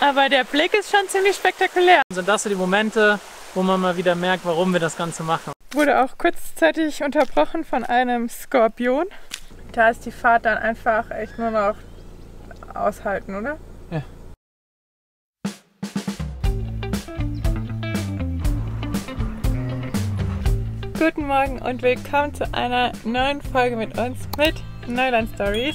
Aber der Blick ist schon ziemlich spektakulär. Sind das so die Momente, wo man mal wieder merkt, warum wir das Ganze machen. Wurde auch kurzzeitig unterbrochen von einem Skorpion. Da ist die Fahrt dann einfach echt nur noch aushalten, oder? Ja. Guten Morgen und willkommen zu einer neuen Folge mit uns, mit Neuland Stories.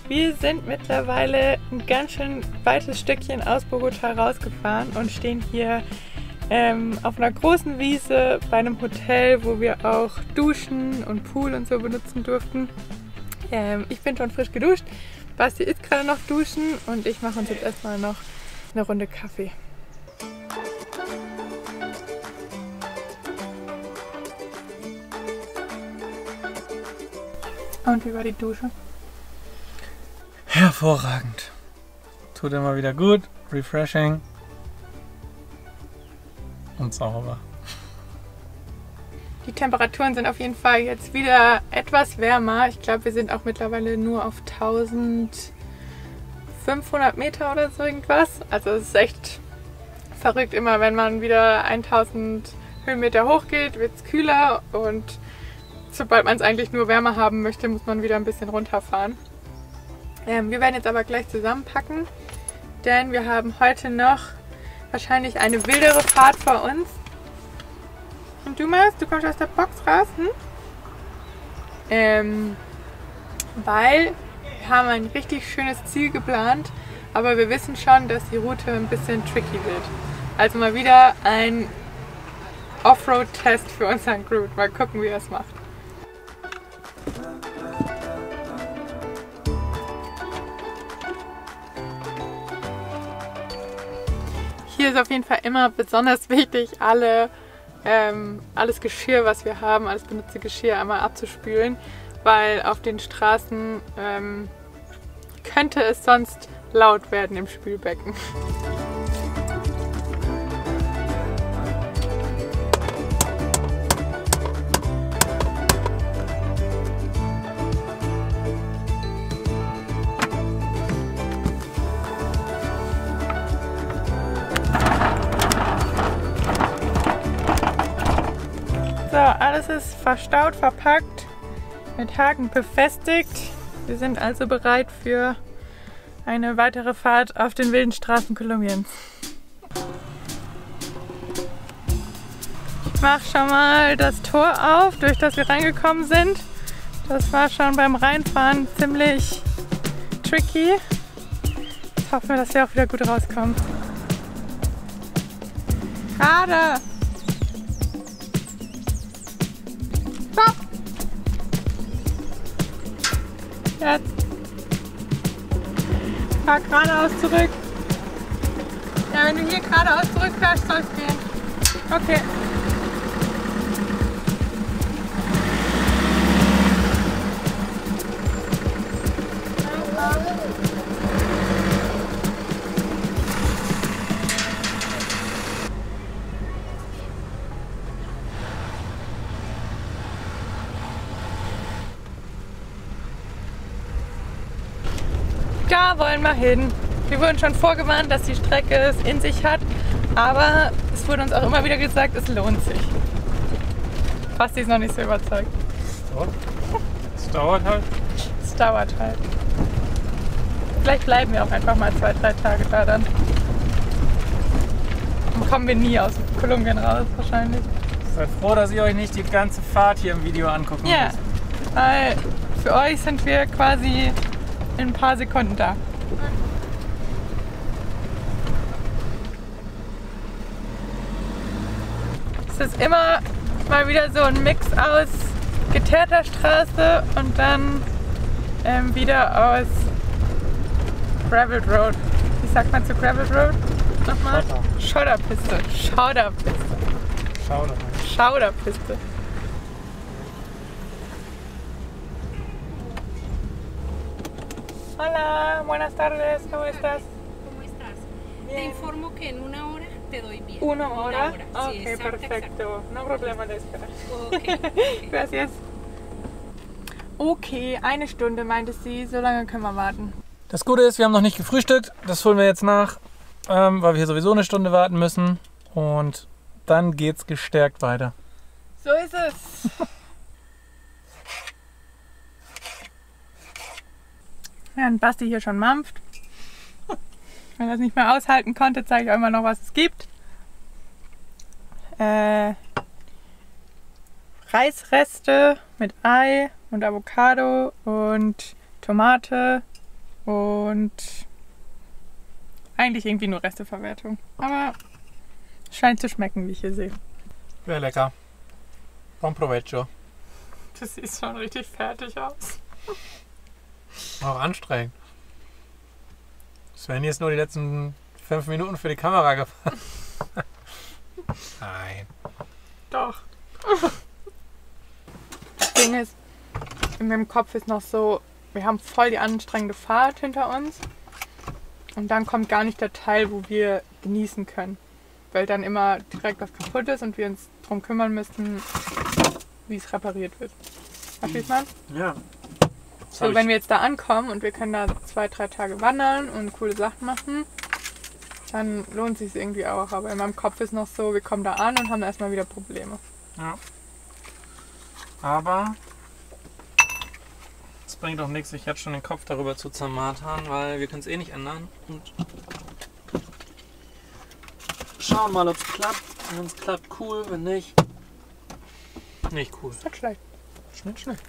Wir sind mittlerweile ein ganz schön weites Stückchen aus Bogotá rausgefahren und stehen hier auf einer großen Wiese bei einem Hotel, wo wir auch duschen und Pool und so benutzen durften. Ich bin schon frisch geduscht, Basti ist gerade noch duschen und ich mache uns jetzt erstmal noch eine Runde Kaffee. Und wie war die Dusche? Hervorragend. Tut immer wieder gut, refreshing und sauber. Die Temperaturen sind auf jeden Fall jetzt wieder etwas wärmer. Ich glaube, wir sind auch mittlerweile nur auf 1500 Meter oder so irgendwas. Also es ist echt verrückt. Immer wenn man wieder 1000 Höhenmeter hochgeht, wird es kühler und sobald man es eigentlich nur wärmer haben möchte, muss man wieder ein bisschen runterfahren. Wir werden jetzt aber gleich zusammenpacken, denn wir haben heute noch wahrscheinlich eine wildere Fahrt vor uns. Und du meinst, du kommst aus der Box raus? Weil wir haben ein richtig schönes Ziel geplant, aber wir wissen schon, dass die Route ein bisschen tricky wird. Also mal wieder ein Offroad-Test für unseren Groot. Mal gucken, wie er es macht. Hier ist auf jeden Fall immer besonders wichtig, alles Geschirr, was wir haben, alles benutzte Geschirr einmal abzuspülen, weil auf den Straßen könnte es sonst laut werden im Spülbecken. So, alles ist verstaut, verpackt, mit Haken befestigt. Wir sind also bereit für eine weitere Fahrt auf den wilden Straßen Kolumbiens. Ich mache schon mal das Tor auf, durch das wir reingekommen sind. Das war schon beim Reinfahren ziemlich tricky. Jetzt hoffen wir, dass wir auch wieder gut rauskommen. Gerade! Stopp! Jetzt. Fahr geradeaus zurück. Ja, wenn du hier geradeaus zurückfährst, soll es gehen. Okay. Da wollen wir hin. Wir wurden schon vorgewarnt, dass die Strecke es in sich hat, aber es wurde uns auch immer wieder gesagt, es lohnt sich. Basti ist noch nicht so überzeugt. Es dauert halt. Es dauert halt. Vielleicht bleiben wir auch einfach mal 2-3 Tage da dann. Dann kommen wir nie aus Kolumbien raus wahrscheinlich. Seid froh, dass ihr euch nicht die ganze Fahrt hier im Video angucken müsst. Ja, weil für euch sind wir quasi in ein paar Sekunden da. Es ist immer mal wieder so ein Mix aus geteerter Straße und dann wieder aus Gravel Road. Wie sagt man zu Gravel Road? Nochmal? Schotterpiste. Schotterpiste. Schauderpiste. Hola, buenas tardes, ¿cómo estás? ¿Cómo estás? Bien. Te informo que en 1 hora te doy bien. ¿Una hora? Sí, Ok, exacto, perfecto. No problema de esperar. Okay. Gracias. Okay, 1 Stunde meinte sie, so lange können wir warten. Das Gute ist, wir haben noch nicht gefrühstückt. Das holen wir jetzt nach, weil wir hier sowieso eine Stunde warten müssen. Und dann geht's gestärkt weiter. So ist es. Während Basti hier schon mampft. Wenn er es nicht mehr aushalten konnte, zeige ich euch mal noch, was es gibt. Reisreste mit Ei und Avocado und Tomate und eigentlich irgendwie nur Resteverwertung. Aber es scheint zu schmecken, wie ich hier sehe. Sehr lecker. Buon provecho. Das sieht schon richtig fertig aus. Auch anstrengend. Sven ist nur die letzten 5 Minuten für die Kamera gefahren. Nein. Doch. Das Ding ist, in meinem Kopf ist noch so, wir haben voll die anstrengende Fahrt hinter uns. Und dann kommt gar nicht der Teil, wo wir genießen können. Weil dann immer direkt was kaputt ist und wir uns darum kümmern müssen, wie es repariert wird. Verstehst du, man? Ja. So, wenn wir jetzt da ankommen und wir können da 2-3 Tage wandern und coole Sachen machen, dann lohnt es sich irgendwie auch. Aber in meinem Kopf ist noch so, wir kommen da an und haben erstmal wieder Probleme. Ja. Aber es bringt auch nichts, sich jetzt schon den Kopf darüber zu zermartern, weil wir können es eh nicht ändern. Und schauen mal, ob es klappt. Wenn es klappt, cool. Wenn nicht, nicht cool. Nicht schlecht. Nicht schlecht.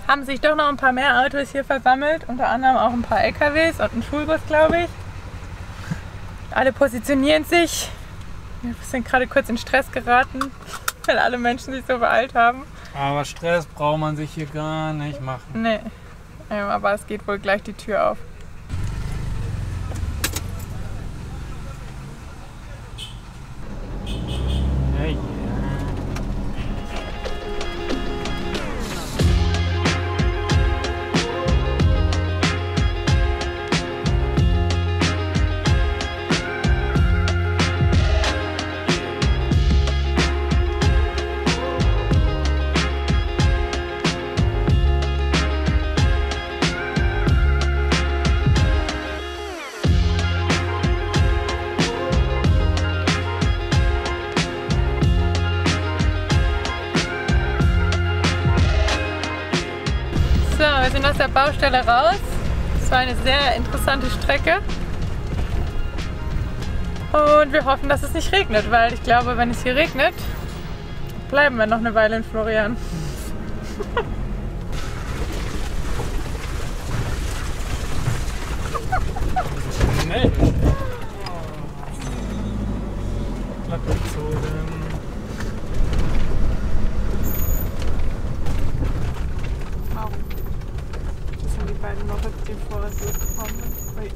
Haben sich doch noch ein paar mehr Autos hier versammelt, unter anderem auch ein paar LKWs und ein Schulbus, glaube ich. Alle positionieren sich. Wir sind gerade kurz in Stress geraten, weil alle Menschen sich so beeilt haben. Aber Stress braucht man sich hier gar nicht machen. Nee, aber es geht wohl gleich die Tür auf. Ja. So, wir sind aus der Baustelle raus. Es war eine sehr interessante Strecke. Und wir hoffen, dass es nicht regnet, weil ich glaube, wenn es hier regnet, bleiben wir noch eine Weile in Florian. Schnell. Glatt gezogen. Das sind die beiden Mopeds, die vor uns gekommen sind. Ui.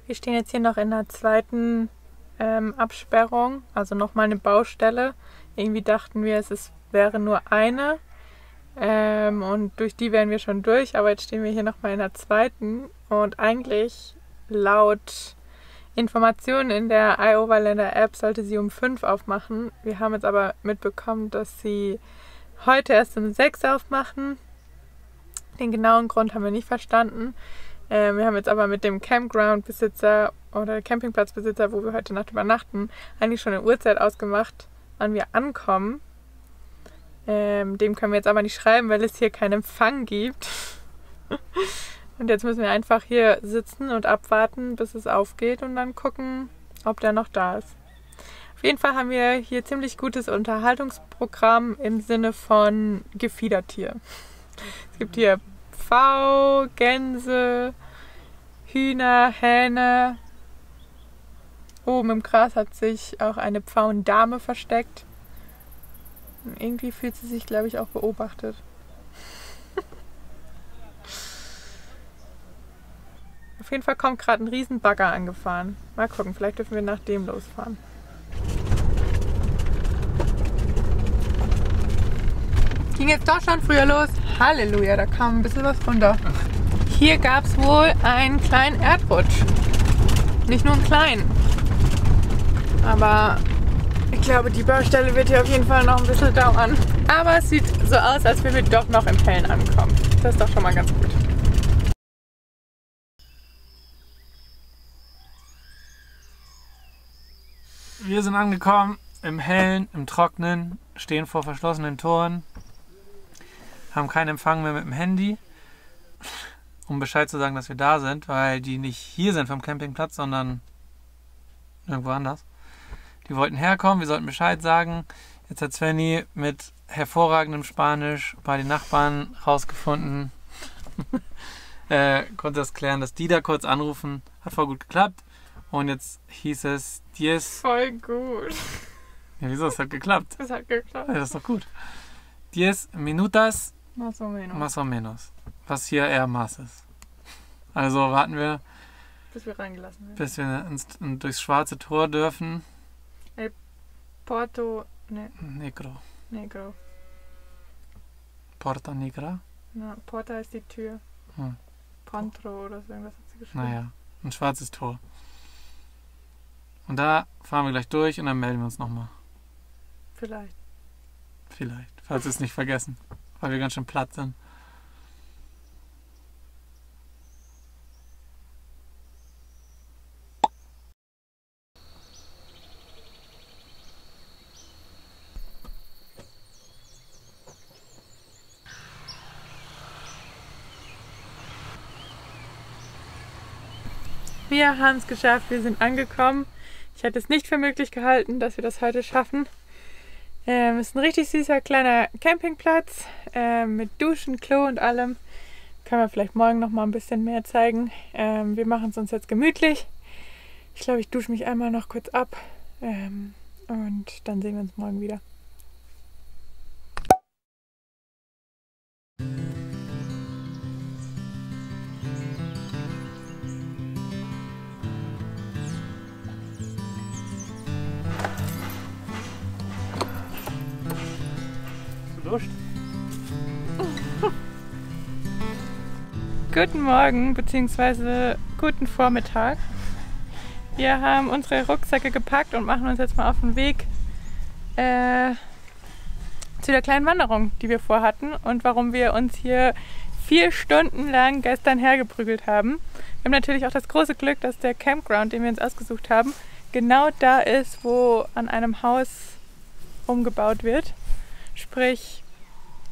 Wir stehen jetzt hier noch in der zweiten Absperrung, also nochmal eine Baustelle. Irgendwie dachten wir, wäre nur eine und durch die wären wir schon durch, aber jetzt stehen wir hier nochmal in der zweiten und eigentlich laut Informationen in der iOverlander App sollte sie um 5 aufmachen. Wir haben jetzt aber mitbekommen, dass sie heute erst um 6 aufmachen. Den genauen Grund haben wir nicht verstanden. Wir haben jetzt aber mit dem Campground-Besitzer oder Campingplatzbesitzer, wo wir heute Nacht übernachten, eigentlich schon eine Uhrzeit ausgemacht, wann wir ankommen. Dem können wir jetzt aber nicht schreiben, weil es hier keinen Empfang gibt. Und jetzt müssen wir einfach hier sitzen und abwarten, bis es aufgeht und dann gucken, ob der noch da ist. Auf jeden Fall haben wir hier ziemlich gutes Unterhaltungsprogramm im Sinne von Gefiedertier. Es gibt hier Pfau, Gänse, Hühner, Hähne. Oben im Gras hat sich auch eine Pfauendame versteckt. Und irgendwie fühlt sie sich, glaube ich, auch beobachtet. Auf jeden Fall kommt gerade ein Riesenbagger angefahren. Mal gucken, vielleicht dürfen wir nach dem losfahren. Ging jetzt doch schon früher los. Halleluja, da kam ein bisschen was runter. Hier gab es wohl einen kleinen Erdrutsch. Nicht nur einen kleinen. Aber ich glaube, die Baustelle wird hier auf jeden Fall noch ein bisschen dauern. Aber es sieht so aus, als würden wir doch noch im Hellen ankommen. Das ist doch schon mal ganz gut. Wir sind angekommen im Hellen, im Trockenen, stehen vor verschlossenen Toren, haben keinen Empfang mehr mit dem Handy, um Bescheid zu sagen, dass wir da sind, weil die nicht hier sind vom Campingplatz, sondern irgendwo anders. Die wollten herkommen, wir sollten Bescheid sagen. Jetzt hat Svenny mit hervorragendem Spanisch bei den Nachbarn rausgefunden, konnte das klären, dass die da kurz anrufen. Hat voll gut geklappt. Und jetzt hieß es 10. Voll gut. Ja, wieso? Es hat geklappt. Das hat geklappt. Ja, das ist doch gut. 10 minutas Más o menos. más o menos. Was hier eher Maß ist. Also warten wir, Bis wir reingelassen werden. bis wir durchs schwarze Tor dürfen. Porto Negro. Negro. Porta Negra. Na, Porta ist die Tür. Hm. Pantro oder so irgendwas hat sie geschrieben. Naja, ein schwarzes Tor. Und da fahren wir gleich durch und dann melden wir uns nochmal. Vielleicht. Vielleicht, falls wir es nicht vergessen. Weil wir ganz schön platt sind. Wir haben es geschafft, wir sind angekommen. Ich hätte es nicht für möglich gehalten, dass wir das heute schaffen. Es ist ein richtig süßer kleiner Campingplatz mit Duschen, Klo und allem. Können wir vielleicht morgen noch mal ein bisschen mehr zeigen. Wir machen es uns jetzt gemütlich. Ich glaube, ich dusche mich einmal noch kurz ab und dann sehen wir uns morgen wieder. Lust? Guten Morgen bzw. guten Vormittag. Wir haben unsere Rucksäcke gepackt und machen uns jetzt mal auf den Weg zu der kleinen Wanderung, die wir vorhatten und warum wir uns hier 4 Stunden lang gestern hergeprügelt haben. Wir haben natürlich auch das große Glück, dass der Campground, den wir uns ausgesucht haben, genau da ist, wo an einem Haus umgebaut wird. Sprich,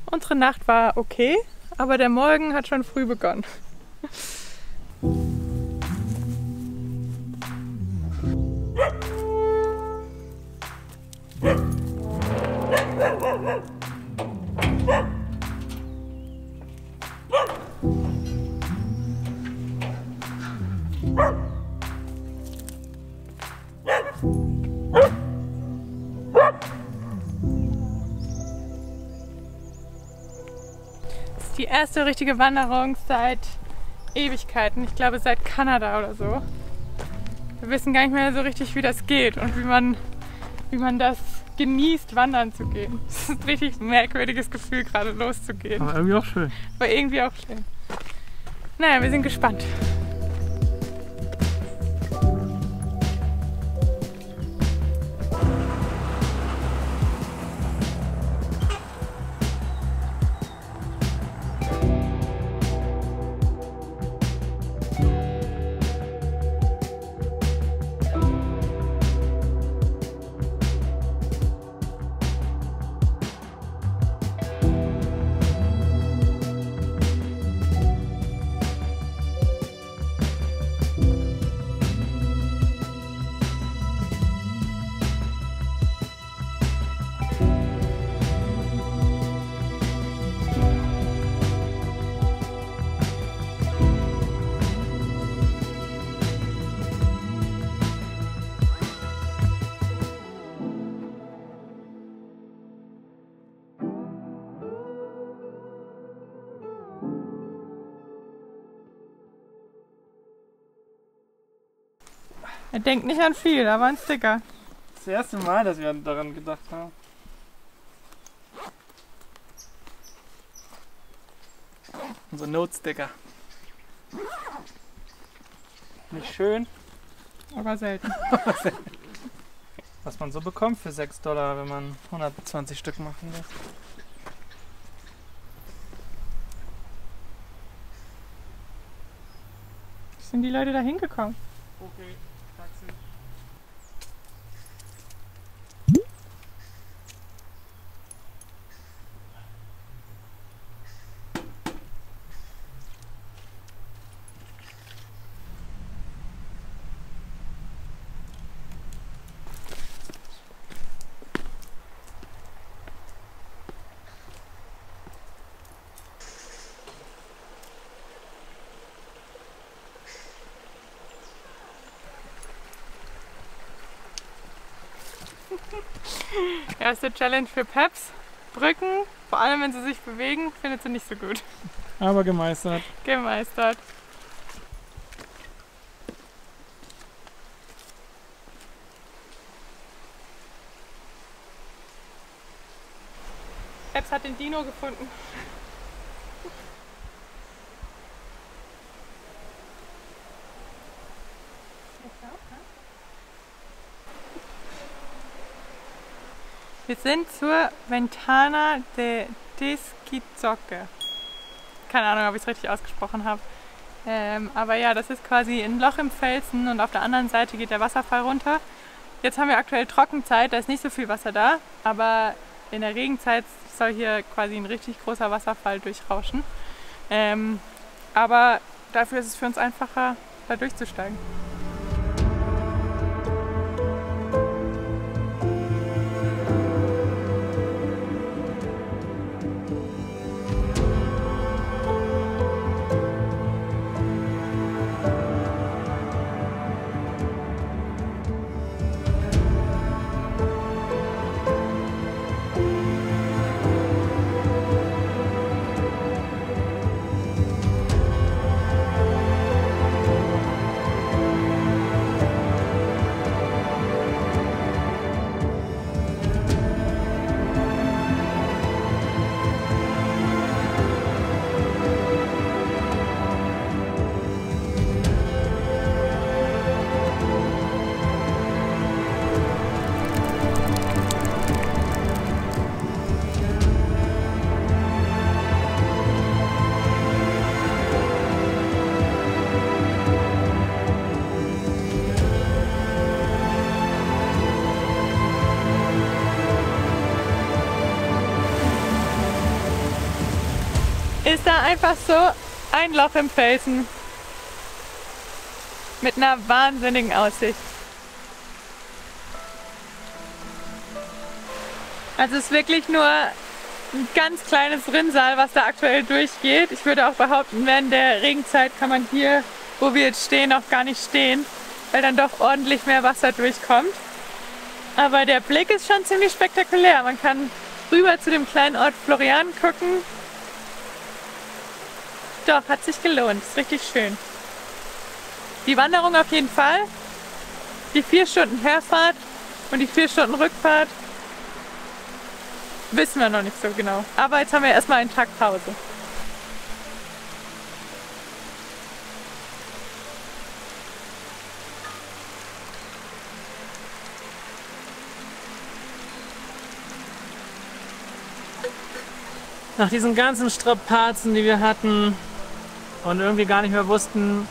unsere Nacht war okay, aber der Morgen hat schon früh begonnen. Das ist die erste richtige Wanderung seit Ewigkeiten. Ich glaube seit Kanada oder so. Wir wissen gar nicht mehr so richtig, wie das geht und wie man das genießt, wandern zu gehen. Das ist ein richtig merkwürdiges Gefühl, gerade loszugehen. Aber irgendwie auch schön. Aber irgendwie auch schön. Naja, wir sind gespannt. Er denkt nicht an viel, aber ein Sticker. Das erste Mal, dass wir daran gedacht haben. Unser Note-Sticker. Nicht schön. Aber selten. Was man so bekommt für $6, wenn man 120 Stück machen lässt. sind die Leute da hingekommen? Okay, Taxi. Erste Challenge für Peps. Brücken, vor allem wenn sie sich bewegen, findet sie nicht so gut. Aber gemeistert. Gemeistert. Peps hat den Dino gefunden. Wir sind zur Ventana de Desquizocque. Keine Ahnung, ob ich es richtig ausgesprochen habe. Aber ja, das ist quasi ein Loch im Felsen und auf der anderen Seite geht der Wasserfall runter. Jetzt haben wir aktuell Trockenzeit, da ist nicht so viel Wasser da, aber in der Regenzeit soll hier quasi ein richtig großer Wasserfall durchrauschen. Aber dafür ist es für uns einfacher, da durchzusteigen. Ist da einfach so ein Loch im Felsen mit einer wahnsinnigen Aussicht. Also es ist wirklich nur ein ganz kleines Rinnsal, was da aktuell durchgeht. Ich würde auch behaupten, während der Regenzeit kann man hier, wo wir jetzt stehen, auch gar nicht stehen, weil dann doch ordentlich mehr Wasser durchkommt. Aber der Blick ist schon ziemlich spektakulär. Man kann rüber zu dem kleinen Ort Florian gucken. Doch, hat sich gelohnt. Ist richtig schön. Die Wanderung auf jeden Fall. Die 4 Stunden Herfahrt und die 4 Stunden Rückfahrt wissen wir noch nicht so genau. Aber jetzt haben wir erstmal einen Tag Pause. Nach diesen ganzen Strapazen, die wir hatten und irgendwie gar nicht mehr wussten,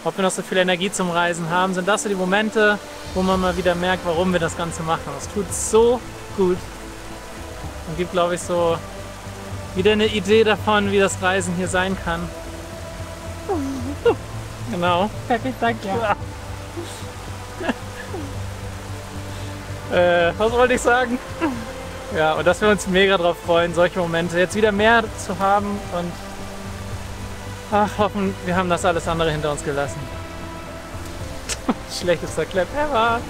ob wir noch so viel Energie zum Reisen haben, sind das so die Momente, wo man mal wieder merkt, warum wir das Ganze machen. Es tut so gut und gibt, glaube ich, so wieder eine Idee davon, wie das Reisen hier sein kann. Genau. Peppi sagt ja. Was wollte ich sagen? Ja, und dass wir uns mega drauf freuen, solche Momente jetzt wieder mehr zu haben und hoffen, wir haben das alles andere hinter uns gelassen. Schlechtester Clap ever!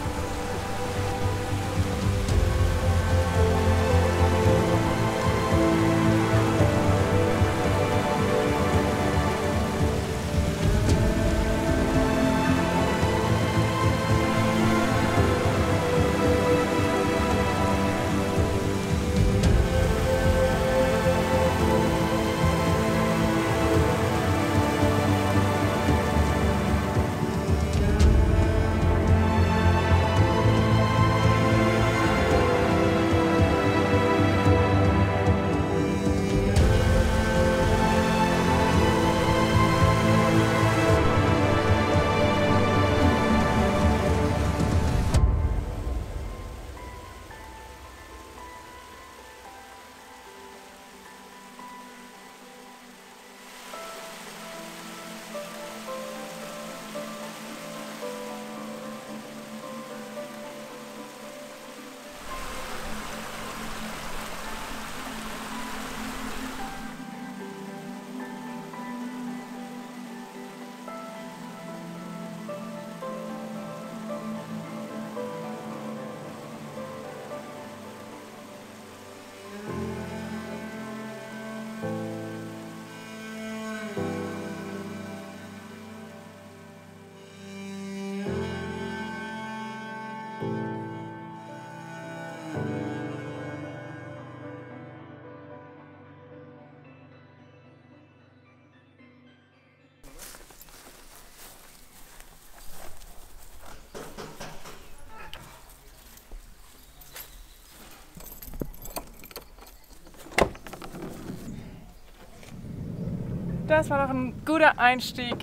Das war doch ein guter Einstieg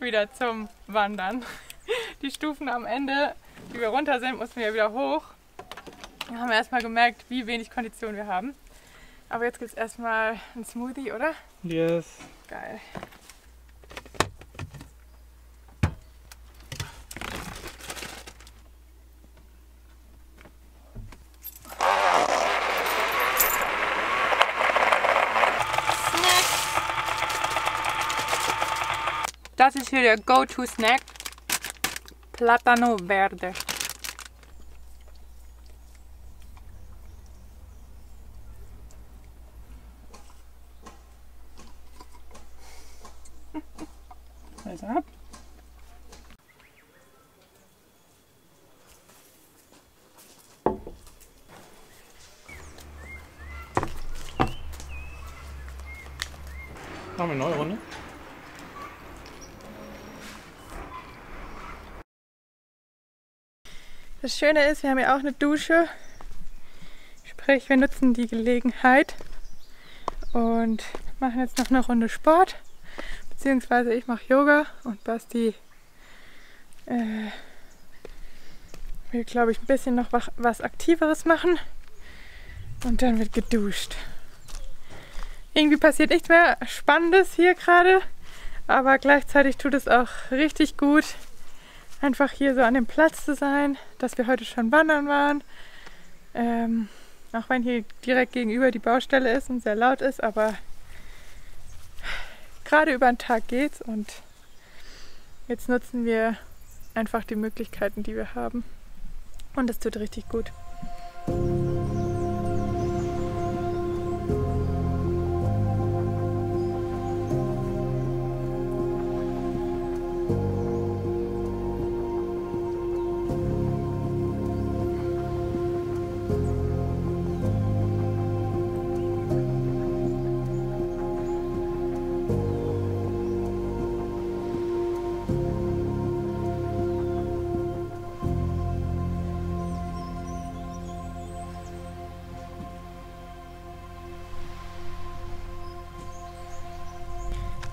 wieder zum Wandern. Die Stufen am Ende, die wir runter sind, mussten wir wieder hoch. Da haben wir erstmal gemerkt, wie wenig Kondition wir haben. Aber jetzt gibt es erstmal einen Smoothie, oder? Yes. Geil. Das ist hier der Go-To-Snack. Plátano verde. Alles ab. Machen wir eine neue Runde. Das Schöne ist, wir haben ja auch eine Dusche. Sprich, wir nutzen die Gelegenheit und machen jetzt noch eine Runde Sport. Beziehungsweise ich mache Yoga und Basti will, glaube ich, ein bisschen noch was Aktiveres machen. Und dann wird geduscht. Irgendwie passiert nichts mehr Spannendes hier gerade, aber gleichzeitig tut es auch richtig gut, einfach hier so an dem Platz zu sein, dass wir heute schon wandern waren. Auch wenn hier direkt gegenüber die Baustelle ist und sehr laut ist, aber gerade über den Tag geht's und jetzt nutzen wir einfach die Möglichkeiten, die wir haben. Und es tut richtig gut.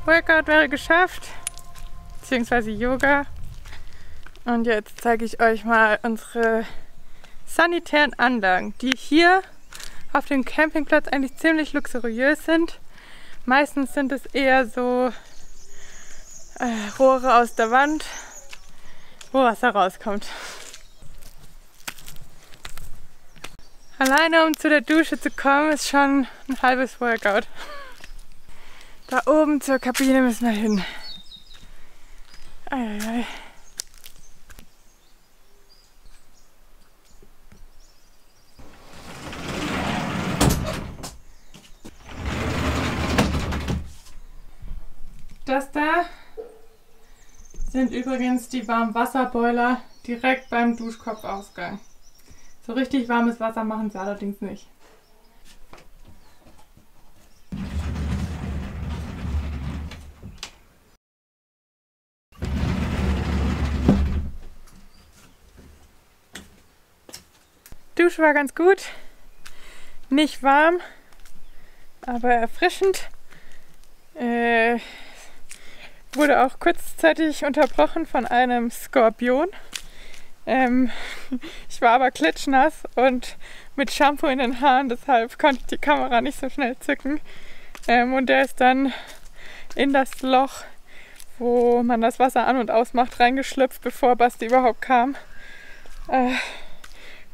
Workout wäre geschafft, beziehungsweise Yoga. Und jetzt zeige ich euch mal unsere sanitären Anlagen, die hier auf dem Campingplatz eigentlich ziemlich luxuriös sind. Meistens sind es eher so Rohre aus der Wand, wo Wasser rauskommt. Alleine um zu der Dusche zu kommen, ist schon ein halbes Workout. Da oben zur Kabine müssen wir hin. Eieiei. Das da sind übrigens die Warmwasserboiler direkt beim Duschkopfausgang. So richtig warmes Wasser machen sie allerdings nicht. Dusche war ganz gut, nicht warm, aber erfrischend. Wurde auch kurzzeitig unterbrochen von einem Skorpion. Ich war aber klitschnass und mit Shampoo in den Haaren, deshalb konnte ich die Kamera nicht so schnell zücken. Und der ist dann in das Loch, wo man das Wasser an- und ausmacht, reingeschlüpft, bevor Basti überhaupt kam.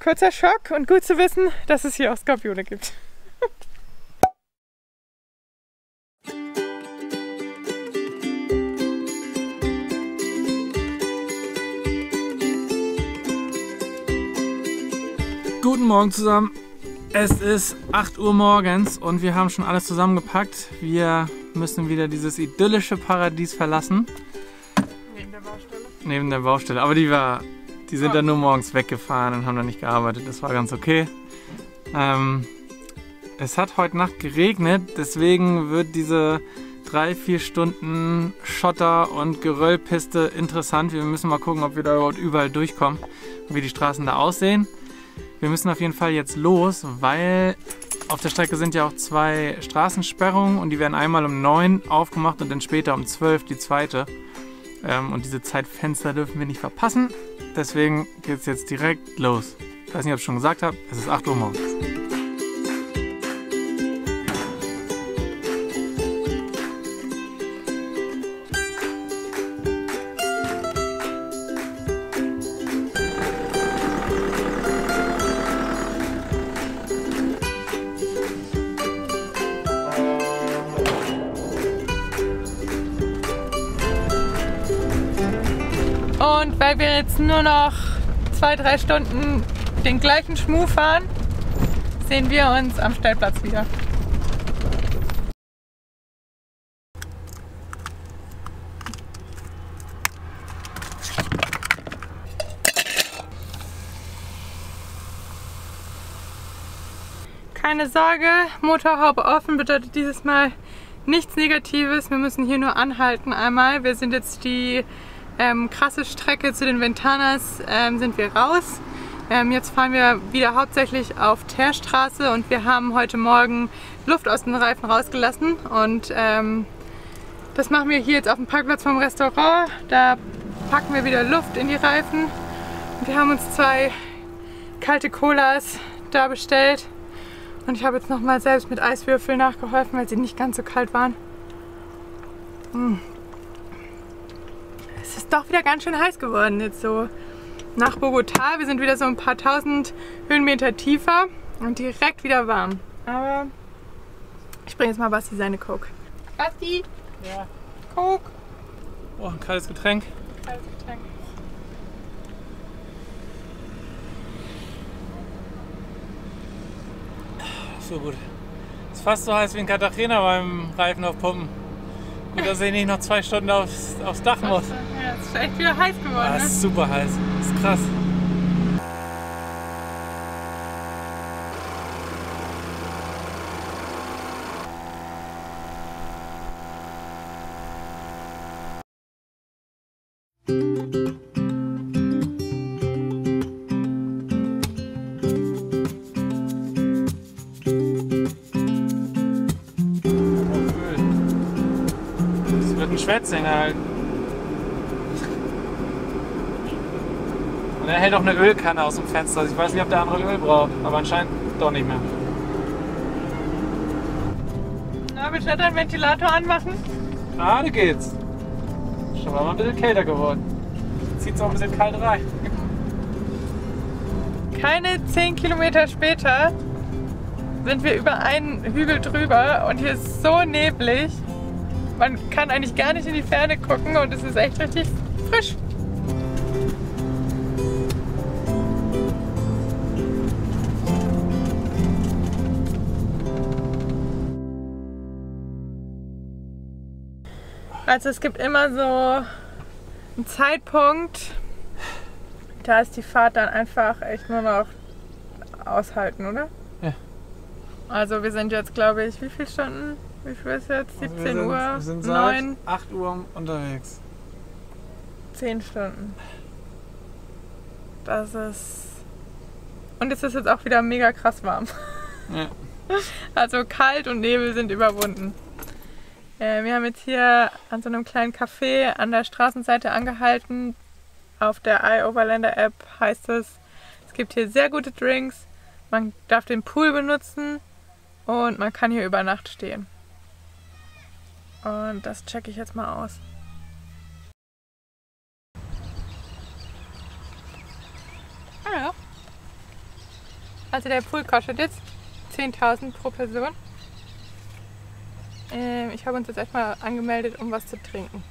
Kurzer Schock und gut zu wissen, dass es hier auch Skorpione gibt. Guten Morgen zusammen. Es ist 8 Uhr morgens und wir haben schon alles zusammengepackt. Wir müssen wieder dieses idyllische Paradies verlassen. Neben der Baustelle. Neben der Baustelle. Aber die sind dann nur morgens weggefahren und haben dann nicht gearbeitet. Das war ganz okay. Es hat heute Nacht geregnet, deswegen wird diese 3-4 Stunden Schotter- und Geröllpiste interessant. Wir müssen mal gucken, ob wir da überall durchkommen und wie die Straßen da aussehen. Wir müssen auf jeden Fall jetzt los, weil auf der Strecke sind ja auch 2 Straßensperrungen und die werden einmal um 9 aufgemacht und dann später um 12 die zweite. Und diese Zeitfenster dürfen wir nicht verpassen. Deswegen geht es jetzt direkt los. Ich weiß nicht, ob ich es schon gesagt habe, es ist 8 Uhr morgens. Und weil wir jetzt nur noch 2-3 Stunden den gleichen Schmuh fahren, sehen wir uns am Stellplatz wieder. Keine Sorge, Motorhaube offen bedeutet dieses Mal nichts Negatives. Wir müssen hier nur anhalten einmal. Wir sind jetzt die krasse Strecke zu den Ventanas sind wir raus. Jetzt fahren wir wieder hauptsächlich auf Teerstraße und wir haben heute Morgen Luft aus den Reifen rausgelassen und das machen wir hier jetzt auf dem Parkplatz vom Restaurant. Da packen wir wieder Luft in die Reifen. Und wir haben uns 2 kalte Colas da bestellt und ich habe jetzt nochmal selbst mit Eiswürfeln nachgeholfen, weil sie nicht ganz so kalt waren. Es ist doch wieder ganz schön heiß geworden jetzt so nach Bogotá. Wir sind wieder so ein paar 1000 Höhenmeter tiefer und direkt wieder warm. Aber ich bringe jetzt mal Basti seine Coke. Basti! Ja. Coke! Oh, ein kaltes Getränk. Kaltes Getränk. So gut. Ist fast so heiß wie in Cartagena beim Reifen auf Pumpen. Gut, dass ich nicht noch 2 Stunden aufs Dach muss. Ja, es ist echt wieder heiß geworden. Ah, Ne? ist super heiß. Ist krass. Schwätzing halt. Und er hält auch eine Ölkanne aus dem Fenster. Ich weiß nicht, ob der andere Öl braucht, aber anscheinend doch nicht mehr. Na, willst du einen Ventilator anmachen? Gerade geht's. Schon mal ein bisschen kälter geworden. Zieht's auch ein bisschen kalt rein. Keine 10 Kilometer später sind wir über einen Hügel drüber und hier ist so neblig. Man kann eigentlich gar nicht in die Ferne gucken und es ist echt richtig frisch. Also es gibt immer so einen Zeitpunkt, da ist die Fahrt dann einfach echt nur noch aushalten, oder? Ja. Also wir sind jetzt, glaube ich, wie viele Stunden? Wie viel ist jetzt? 17 Uhr? Wir sind seit 8 Uhr unterwegs. 10 Stunden. Das ist... Und es ist jetzt auch wieder mega krass warm. Ja. Also kalt und Nebel sind überwunden. Wir haben jetzt hier an so einem kleinen Café an der Straßenseite angehalten. Auf der iOverlander App heißt es gibt hier sehr gute Drinks. Man darf den Pool benutzen und man kann hier über Nacht stehen. Und das checke ich jetzt mal aus. Ah ja. Also der Pool kostet jetzt 10.000 pro Person. Ich habe uns jetzt erstmal angemeldet, um was zu trinken.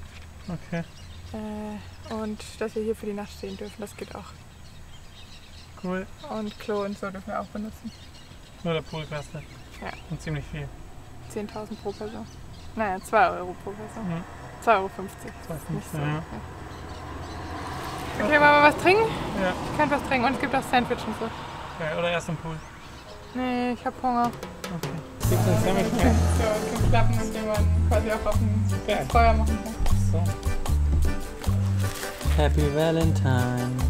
Okay. Und dass wir hier für die Nacht stehen dürfen, das geht auch. Cool. Und Klo und so dürfen wir auch benutzen. Nur der Pool kostet. Ja. Und ziemlich viel. 10.000 pro Person. Naja, 2 Euro pro Person. Mhm. 2,50 Euro. 2,50 Nicht so. ja. Ja. Okay, wollen wir was trinken? Ja. Ich kann was trinken und es gibt auch Sandwich und so. Okay, oder erst im Pool. Nee, ich hab Hunger. Okay. Gibt's ein Sandwich mehr? So, zum Klappen, mit dem man quasi auch auf dem Feuer machen kann. So. Happy Valentine's.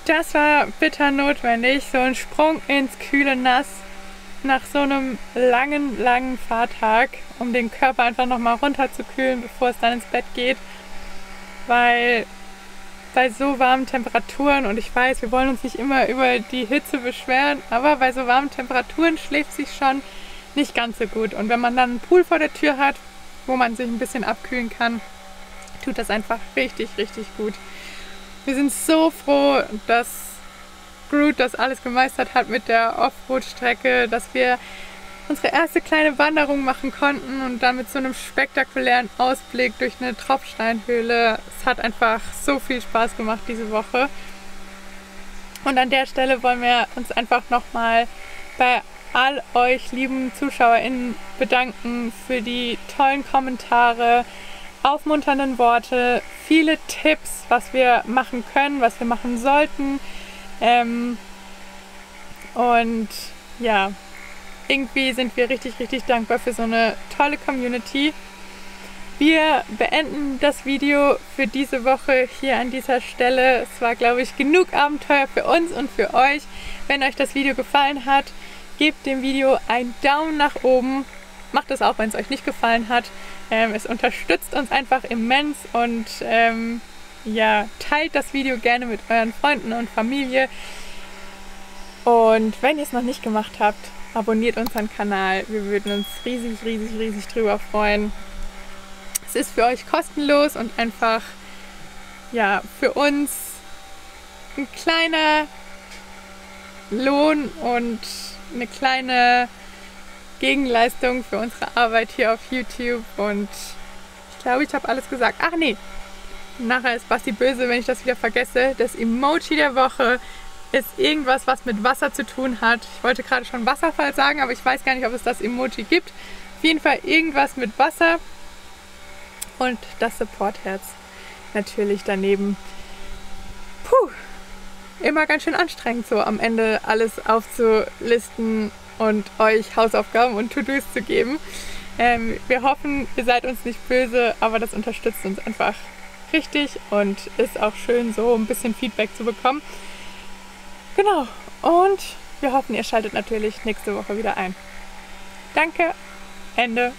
Das war bitter notwendig, so ein Sprung ins kühle Nass nach so einem langen Fahrtag, um den Körper einfach nochmal runterzukühlen, bevor es dann ins Bett geht, weil bei so warmen Temperaturen, und ich weiß, wir wollen uns nicht immer über die Hitze beschweren, aber bei so warmen Temperaturen schläft sich schon nicht ganz so gut. Und wenn man dann einen Pool vor der Tür hat, wo man sich ein bisschen abkühlen kann, tut das einfach richtig gut. Wir sind so froh, dass Groot das alles gemeistert hat mit der Offroad-Strecke, dass wir unsere erste kleine Wanderung machen konnten und dann mit so einem spektakulären Ausblick durch eine Tropfsteinhöhle. Es hat einfach so viel Spaß gemacht diese Woche. Und an der Stelle wollen wir uns einfach nochmal bei all euch lieben ZuschauerInnen bedanken für die tollen Kommentare, aufmunternden Worte, viele Tipps, was wir machen können, was wir machen sollten. Und ja, irgendwie sind wir richtig dankbar für so eine tolle Community. Wir beenden das Video für diese Woche hier an dieser Stelle. Es war, glaube ich, genug Abenteuer für uns und für euch. Wenn euch das Video gefallen hat, gebt dem Video einen Daumen nach oben. Macht es auch, wenn es euch nicht gefallen hat. Es unterstützt uns einfach immens und ja, teilt das Video gerne mit euren Freunden und Familie. Und wenn ihr es noch nicht gemacht habt, abonniert unseren Kanal. Wir würden uns riesig drüber freuen. Es ist für euch kostenlos und einfach ja, für uns ein kleiner Lohn und eine kleine Gegenleistung für unsere Arbeit hier auf YouTube. Und ich glaube, ich habe alles gesagt. Ach nee, nachher ist Basti böse, wenn ich das wieder vergesse. Das Emoji der Woche ist irgendwas, was mit Wasser zu tun hat. Ich wollte gerade schon Wasserfall sagen, aber ich weiß gar nicht, ob es das Emoji gibt. Auf jeden Fall irgendwas mit Wasser. Und das Support-Herz natürlich daneben. Puh, immer ganz schön anstrengend, so am Ende alles aufzulisten und euch Hausaufgaben und To-Dos zu geben. Wir hoffen, ihr seid uns nicht böse, aber das unterstützt uns einfach richtig und ist auch schön, so ein bisschen Feedback zu bekommen. Genau, und wir hoffen, ihr schaltet natürlich nächste Woche wieder ein. Danke, Ende.